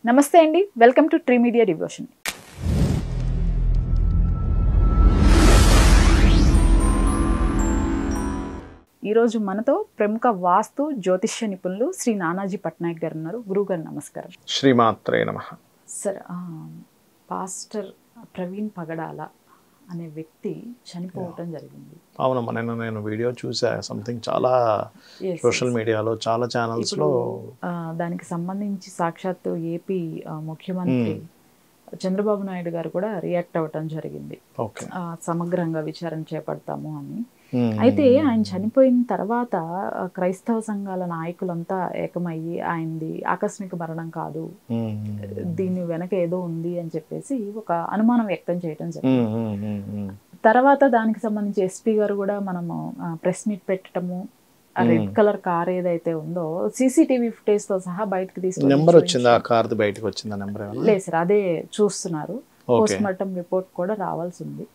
నమస్తే అండి, welcome to tree media devotion. ఈరోజు మనతో ప్రముఖ వాస్తు జ్యోతిష్య నిపుణులు శ్రీ నానాజీ పట్నాయక్ గారు ఉన్నారు. గురువుగారు నమస్కారం. శ్రీమాత్రే నమః. సార్, పాస్టర్ ప్రవీణ్ పగడాల అనే వ్యక్తి చనిపోవటం జరిగింది. అవునమ్మా, నేను వీడియో చూసా. సంథింగ్ చాలా సోషల్ మీడియాలో చాలా ఛానల్స్లో దానికి సంబంధించి సాక్షాత్తు ఏపీ ముఖ్యమంత్రి చంద్రబాబు నాయుడు గారు కూడా రియాక్ట్ అవ్వటం జరిగింది. సమగ్రంగా విచారణ చేపడతాము అని. అయితే ఆయన చనిపోయిన తర్వాత క్రైస్తవ సంఘాల నాయకులంతా ఏకమయ్యి ఆయనది ఆకస్మిక మరణం కాదు, దీని వెనక ఏదో ఉంది అని చెప్పేసి ఒక అనుమానం వ్యక్తం చేయడం జరిగింది. తర్వాత దానికి సంబంధించి ఎస్పీ గారు కూడా మనము ప్రెస్ మీట్ పెట్టడము, రెడ్ కలర్ కార్ ఏదైతే ఉందో సీసీటీవీ ఫుటేజ్ తో సహా బయటకు తీసుకుని నెంబర్ వచ్చింది. ఆ కార్ బయటకు వచ్చిందా? నెంబర్ లేదు సార్, అదే చూస్తున్నారు. పోస్ట్ మార్టం రిపోర్ట్ కూడా రావాల్సి ఉంది.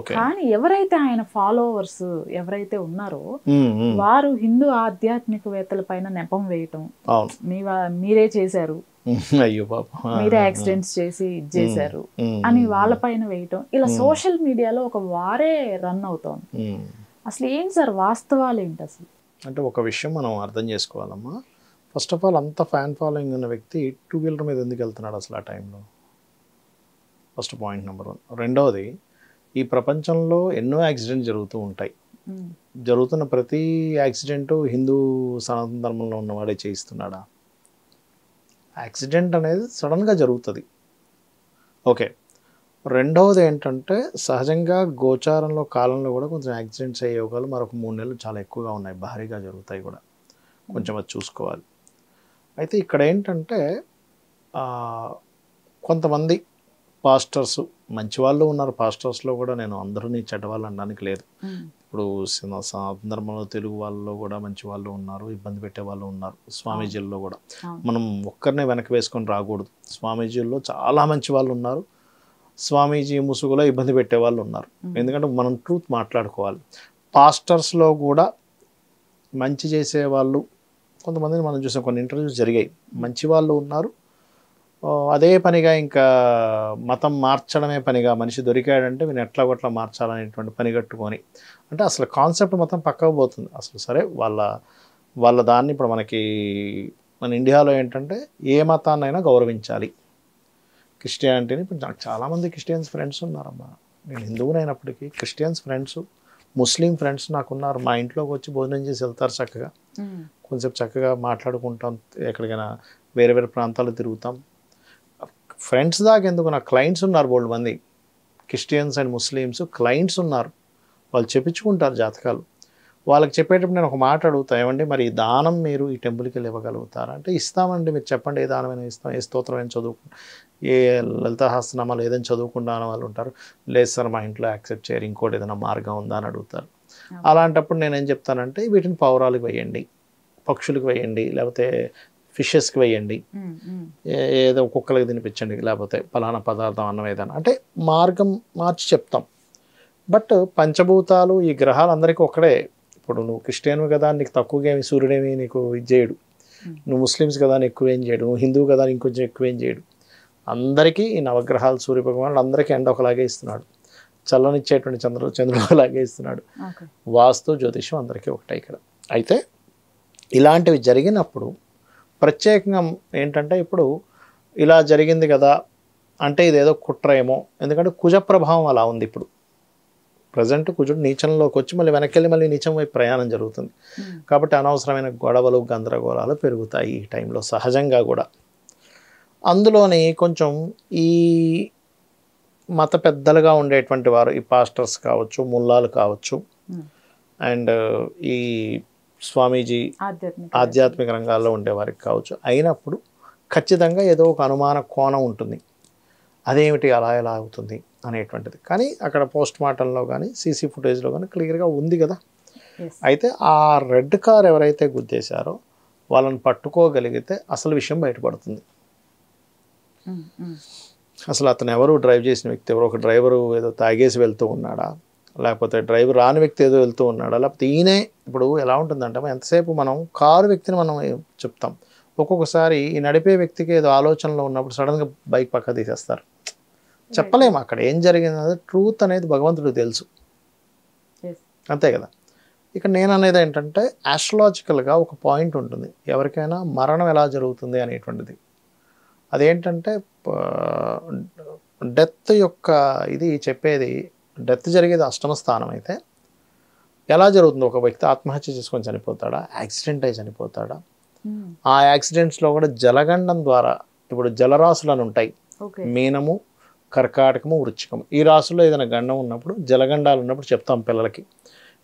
కానీ ఎవరైతే ఆయన ఫాలోవర్స్ ఎవరైతే ఉన్నారో వారు హిందూ ఆధ్యాత్మికవేత్తల పైన నెపం వేయటం, మీరే చేశారు, మీరే యాక్సిడెంట్స్ చేసి చేశారు అని వాళ్ళ పైన వేయటం, ఇలా సోషల్ మీడియాలో ఒక వారే రన్ అవుతోంది. అసలు ఏంటి సార్ వాస్తవాలు ఏంటి? అసలు అంటే ఒక విషయం మనం అర్థం చేసుకోవాలమ్మా. ఫస్ట్ ఆఫ్ ఆల్, అంత ఫ్యాన్ ఫాలోయింగ్ ఉన్న వ్యక్తి 2 వీలర్ మీద ఎందుకు వెళ్తున్నాడు అసలు ఆ టైంలో? First point number 1. రెండవది, ఈ ప్రపంచంలో ఎన్నో యాక్సిడెంట్ జరుగుతూ ఉంటాయి. జరుగుతున్న ప్రతి యాక్సిడెంటు హిందూ సనాతన ధర్మంలో ఉన్నవాడే చేయిస్తున్నాడా? యాక్సిడెంట్ అనేది సడన్గా జరుగుతుంది. ఓకే. రెండవది ఏంటంటే, సహజంగా గోచారంలో కాలంలో కూడా కొంచెం యాక్సిడెంట్స్ అయ్యే యోగాలు మరొక 3 నెలలు చాలా ఎక్కువగా ఉన్నాయి, భారీగా జరుగుతాయి కూడా. కొంచెం అది చూసుకోవాలి. అయితే ఇక్కడ ఏంటంటే, కొంతమంది పాస్టర్స్ మంచి వాళ్ళు ఉన్నారు. పాస్టర్స్లో కూడా నేను అందరినీ చెడ్డవాళ్ళు అనడానికి లేదు. ఇప్పుడు సందర్భంలో తెలుగు వాళ్ళలో కూడా మంచి వాళ్ళు ఉన్నారు, ఇబ్బంది పెట్టే వాళ్ళు ఉన్నారు. స్వామీజీల్లో కూడా మనం ఒక్కరినే వెనక వేసుకొని రాకూడదు. స్వామీజీల్లో చాలా మంచి వాళ్ళు ఉన్నారు, స్వామీజీ ముసుగులో ఇబ్బంది పెట్టే వాళ్ళు ఉన్నారు. ఎందుకంటే మనం ట్రూత్ మాట్లాడుకోవాలి. పాస్టర్స్లో కూడా మంచి చేసే వాళ్ళు కొంతమందిని మనం చూసాం, కొన్ని ఇంటర్వ్యూస్ జరిగాయి. మంచి వాళ్ళు ఉన్నారు, అదే పనిగా ఇంకా మతం మార్చడమే పనిగా, మనిషి దొరికాడంటే వీళ్ళు ఎట్లా కొట్లా మార్చాలనేటువంటి పని కట్టుకొని, అంటే అసలు కాన్సెప్ట్ మొత్తం పక్కకు పోతుంది అసలు. సరే, వాళ్ళ దాన్ని ఇప్పుడు మన ఇండియాలో ఏంటంటే ఏ మతాన్నైనా గౌరవించాలి. క్రిస్టియానిటీని ఇప్పుడు నాకు చాలామంది క్రిస్టియన్స్ ఫ్రెండ్స్ ఉన్నారమ్మా. నేను హిందువునైనప్పటికీ క్రిస్టియన్స్ ఫ్రెండ్స్, ముస్లిం ఫ్రెండ్స్ నాకున్నారు. మా ఇంట్లోకి వచ్చి భోజనం చేసి వెళ్తారు చక్కగా. కొంచెం చక్కగా మాట్లాడుకుంటాం, ఎక్కడికైనా వేరే వేరే ప్రాంతాలు తిరుగుతాం. ఫ్రెండ్స్ దాకా ఎందుకు, నాకు క్లయింట్స్ ఉన్నారు బోల్డ్ మంది. క్రిస్టియన్స్ అండ్ ముస్లిమ్స్ క్లయింట్స్ ఉన్నారు. వాళ్ళు చెప్పించుకుంటారు జాతకాలు. వాళ్ళకి చెప్పేటప్పుడు నేను ఒక మాట అడుగుతా, ఏమండి మరి ఈ దానం మీరు ఈ టెంపుల్కి వెళ్ళి ఇవ్వగలుగుతారా అంటే, ఇస్తామండి, మీరు చెప్పండి ఏ దానమైనా ఇస్తాం, ఏ స్తోత్రం అయినా చదువుకుంటాం, ఏ లలితాహస్తనామాలు ఏదైనా చదువుకుంటా అనే వాళ్ళు ఉంటారు. లేదు సార్ మా ఇంట్లో యాక్సెప్ట్ చేయరు, ఇంకోటి ఏదైనా మార్గం ఉందా అని అడుగుతారు. అలాంటప్పుడు నేనేం చెప్తానంటే, వీటిని పౌరాలకు వేయండి, పక్షులకు వేయండి, లేకపోతే ఫిషెస్కి వేయండి, ఏదో కుక్కలకి తినిపించండి, లేకపోతే ఫలానా పదార్థం అన్నం ఏదైనా, అంటే మార్గం మార్చి చెప్తాం. బట్ పంచభూతాలు ఈ గ్రహాలు అందరికీ ఒకడే. ఇప్పుడు నువ్వు క్రిస్టియన్ కదా, నీకు తక్కువగా ఏమి సూర్యుడేమి నీకు ఇది చేయడు. నువ్వు ముస్లిమ్స్ కదా, ఎక్కువ ఏం చేయడు. నువ్వు హిందువు కదా, ఇంకొంచెం ఎక్కువ ఏం చేయడు. అందరికీ ఈ నవగ్రహాలు, సూర్య భగవానుడు అందరికీ ఎండ ఒకలాగే ఇస్తున్నాడు, చల్లనిచ్చేటువంటి చంద్రుడు ఒకలాగే ఇస్తున్నాడు. వాస్తు జ్యోతిషం అందరికీ ఒకటే ఇక్కడ. అయితే ఇలాంటివి జరిగినప్పుడు ప్రత్యేకంగా ఏంటంటే, ఇప్పుడు ఇలా జరిగింది కదా అంటే ఇదేదో కుట్ర ఏమో. ఎందుకంటే కుజ ప్రభావం అలా ఉంది. ఇప్పుడు ప్రజెంట్ కుజుడు నీచంలోకి వచ్చి మళ్ళీ వెనక్కి వెళ్ళి మళ్ళీ నీచం వైపు ప్రయాణం జరుగుతుంది. కాబట్టి అనవసరమైన గొడవలు, గందరగోళాలు పెరుగుతాయి ఈ టైంలో సహజంగా కూడా. అందులోని కొంచెం ఈ మత పెద్దలుగా ఉండేటువంటి వారు, ఈ పాస్టర్స్ కావచ్చు, ముల్లాలు కావచ్చు, అండ్ ఈ స్వామీజీ ఆధ్యాత్మిక రంగాల్లో ఉండేవారికి కావచ్చు, అయినప్పుడు ఖచ్చితంగా ఏదో ఒక అనుమాన కోణం ఉంటుంది. అదేమిటి అలా ఎలా అవుతుంది అనేటువంటిది. కానీ అక్కడ పోస్ట్ మార్టంలో కానీ సీసీ ఫుటేజ్లో కానీ క్లియర్గా ఉంది కదా. అయితే ఆ రెడ్ కార్ ఎవరైతే గుద్దేశారో వాళ్ళని పట్టుకోగలిగితే అసలు విషయం బయటపడుతుంది. అసలు అతను ఎవరు, డ్రైవ్ చేసిన వ్యక్తి ఎవరు, ఒక డ్రైవరు ఏదో తాగేసి వెళ్తూ ఉన్నాడా, లేకపోతే డ్రైవర్ రాని వ్యక్తి ఏదో వెళ్తూ ఉన్నాడా, లేకపోతే ఈయనే. ఇప్పుడు ఎలా ఉంటుందంటే, ఎంతసేపు మనం కారు వ్యక్తిని మనం చెప్తాం, ఒక్కొక్కసారి ఈ నడిపే వ్యక్తికి ఏదో ఆలోచనలో ఉన్నప్పుడు సడన్గా బైక్ పక్క తీసేస్తారు. చెప్పలేము అక్కడ ఏం జరిగింది అనేది. ట్రూత్ అనేది భగవంతుడికి తెలుసు, అంతే కదా. ఇక నేను అనేది ఏంటంటే ఆస్ట్రాలజికల్గా ఒక పాయింట్ ఉంటుంది ఎవరికైనా మరణం ఎలా జరుగుతుంది అనేటువంటిది. అదేంటంటే డెత్ యొక్క ఇది చెప్పేది, డెత్ జరిగేది అష్టమ స్థానం అయితే ఎలా జరుగుతుంది, ఒక వ్యక్తి ఆత్మహత్య చేసుకొని చనిపోతాడా, యాక్సిడెంట్ అయి చనిపోతాడా, ఆ యాక్సిడెంట్స్లో కూడా జలగండం ద్వారా, ఇప్పుడు జలరాశులు అని ఉంటాయి, మీనము, కర్కాటకము, వృశ్చికము, ఈ రాశుల్లో ఏదైనా గండం ఉన్నప్పుడు, జలగండాలు ఉన్నప్పుడు చెప్తాం పిల్లలకి,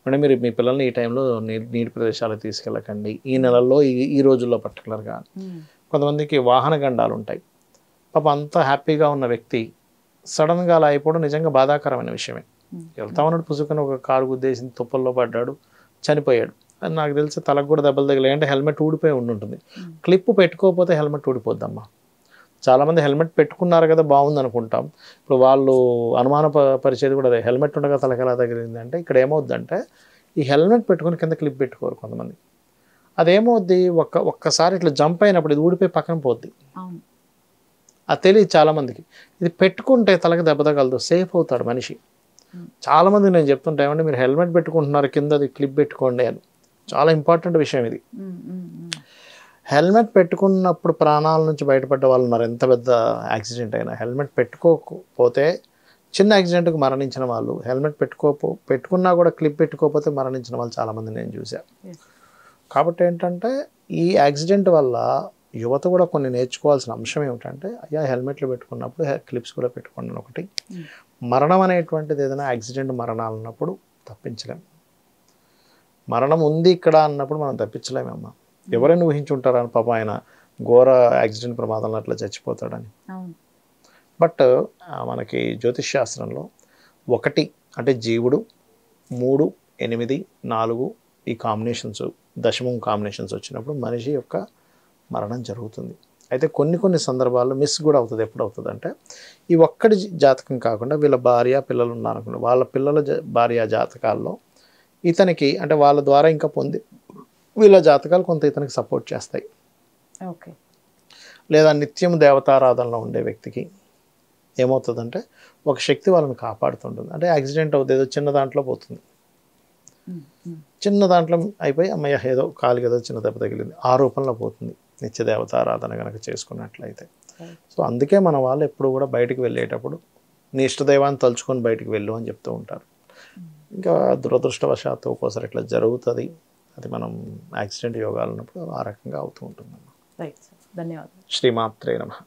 అంటే మీరు మీ పిల్లల్ని ఈ టైంలో నీటి ప్రదేశాలకు తీసుకెళ్ళకండి, ఈ నెలల్లో ఈ రోజుల్లో పర్టికులర్గా. కొంతమందికి వాహన గండాలు ఉంటాయి. పాప అంతా హ్యాపీగా ఉన్న వ్యక్తి సడన్గా అలా అయిపోవడం నిజంగా బాధాకరమైన విషయమే. వెళ్తా ఉన్నాడు, పుసుకుని ఒక కారు గుద్దేసింది, తుప్పల్లో పడ్డాడు, చనిపోయాడు. అది నాకు తెలిసి తలకు కూడా దెబ్బలు తగిలాయి, అంటే హెల్మెట్ ఊడిపోయి ఉంటుంది. క్లిప్ పెట్టుకోకపోతే హెల్మెట్ ఊడిపోద్దమ్మా. చాలామంది హెల్మెట్ పెట్టుకున్నారు కదా బాగుంది అనుకుంటాం. ఇప్పుడు వాళ్ళు అనుమాన పరిచేది కూడా అదే, హెల్మెట్ ఉండగా తలకి ఎలా తగిలింది అంటే, ఇక్కడ ఏమవుద్దంటే ఈ హెల్మెట్ పెట్టుకుని కింద క్లిప్ పెట్టుకోరు కొంతమంది. అదేమవుద్ది, ఒక్కసారి ఇట్లా జంప్ అయినప్పుడు ఇది ఊడిపోయి పక్కన పోద్ది. అది తెలియదు చాలామందికి. ఇది పెట్టుకుంటే తలకి దెబ్బ తగలదు, సేఫ్ అవుతాడు మనిషి. చాలామంది నేను చెప్తుంటా, ఏమంటే మీరు హెల్మెట్ పెట్టుకుంటున్నారు కింద అది క్లిప్ పెట్టుకోండి అని. చాలా ఇంపార్టెంట్ విషయం ఇది. హెల్మెట్ పెట్టుకున్నప్పుడు ప్రాణాల నుంచి బయటపడ్డ వాళ్ళు ఉన్నారు, ఎంత పెద్ద యాక్సిడెంట్ అయినా. హెల్మెట్ పెట్టుకోకపోతే చిన్న యాక్సిడెంట్కి మరణించిన వాళ్ళు, హెల్మెట్ పెట్టుకున్నా కూడా క్లిప్ పెట్టుకోకపోతే మరణించిన వాళ్ళు చాలామంది నేను చూశాను. కాబట్టి ఏంటంటే ఈ యాక్సిడెంట్ వల్ల యువత కూడా కొన్ని నేర్చుకోవాల్సిన అంశం ఏమిటంటే, అయ్యా హెల్మెట్లు పెట్టుకున్నప్పుడు క్లిప్స్ కూడా పెట్టుకోండి ఒకటి. మరణం అనేటువంటిది ఏదైనా యాక్సిడెంట్ మరణాలు ఉన్నప్పుడు తప్పించలేం. మరణం ఉంది ఇక్కడ అన్నప్పుడు మనం తప్పించలేమమ్మా. ఎవరైనా ఊహించుంటారని పాప ఆయన ఘోర యాక్సిడెంట్ ప్రమాదంలో అట్లా చచ్చిపోతాడని. బట్ మనకి జ్యోతిష్ శాస్త్రంలో 1 అంటే జీవుడు, 3, 8, 4 ఈ కాంబినేషన్స్, దశమం కాంబినేషన్స్ వచ్చినప్పుడు మనిషి యొక్క మరణం జరుగుతుంది. అయితే కొన్ని సందర్భాల్లో మిస్ కూడా అవుతుంది. ఎప్పుడు అవుతుంది అంటే, ఈ ఒక్కడి జాతకం కాకుండా వీళ్ళ భార్య పిల్లలు ఉన్నారనుకోండి, వాళ్ళ పిల్లల భార్య జాతకాల్లో ఇతనికి, అంటే వాళ్ళ ద్వారా ఇంకా పొంది వీళ్ళ జాతకాలు కొంత ఇతనికి సపోర్ట్ చేస్తాయి. లేదా నిత్యం దేవతారాధనలో ఉండే వ్యక్తికి ఏమవుతుందంటే ఒక శక్తి వాళ్ళని కాపాడుతుంటుంది. అంటే యాక్సిడెంట్ అవుతుంది, ఏదో చిన్న దాంట్లో పోతుంది, చిన్న దాంట్లో అయిపోయి అమ్మయ్య ఏదో కాలుకి ఏదో చిన్న దెబ్బ తగిలింది, ఆ రూపంలో పోతుంది నిత్య దేవతారాధన కనుక చేసుకున్నట్లయితే. సో అందుకే మన వాళ్ళు ఎప్పుడు కూడా బయటికి వెళ్ళేటప్పుడు నీ ఇష్టదైవాన్ని తలుచుకొని బయటికి వెళ్ళు అని చెప్తూ ఉంటారు. ఇంకా దురదృష్టవశాత్తు ఒక్కోసారి ఇట్లా జరుగుతుంది. అది మనం యాక్సిడెంట్ యోగాలు ఉన్నప్పుడు ఆ రకంగా అవుతూ ఉంటుంది. ధన్యవాదాలు. శ్రీమాత్రే నమః.